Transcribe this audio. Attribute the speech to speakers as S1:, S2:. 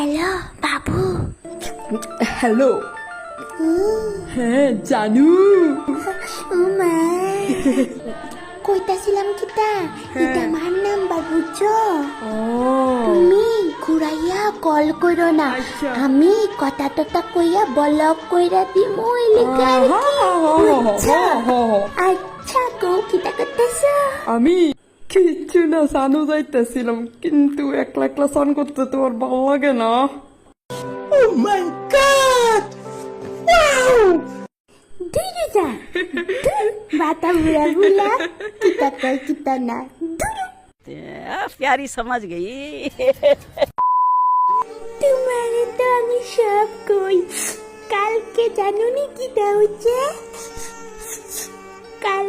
S1: Hello বাবু।
S2: Hello. হ্যাঁ জানু।
S1: ও মা কইতাছিলাম কিতা এটা আমার নাম্বার বুঝছো? তুমি ঘুরাইয়া কল করো না,
S2: আচ্ছা।
S1: আমি কথা টথা কইয়া ব্লক কইরা দিমু এলিকা আর কি, বুঝছো? আচ্ছা গো কিতা করতেছো?
S2: আমি কিচ্ছু না, সানু যাইতেছিলাম, কিন্তু একলা একলা সান করতে তোমার ভালো লাগে না? ও মাই গড, ওয়াও!
S1: ধুরু যা, বাতা বুড়া বুলা কিতা কই কিতা না।
S3: प्यारी समझ गई।
S1: তোমারে তো আমি সব কই। কালকে জানো নি কিতা হচ্ছে? কাল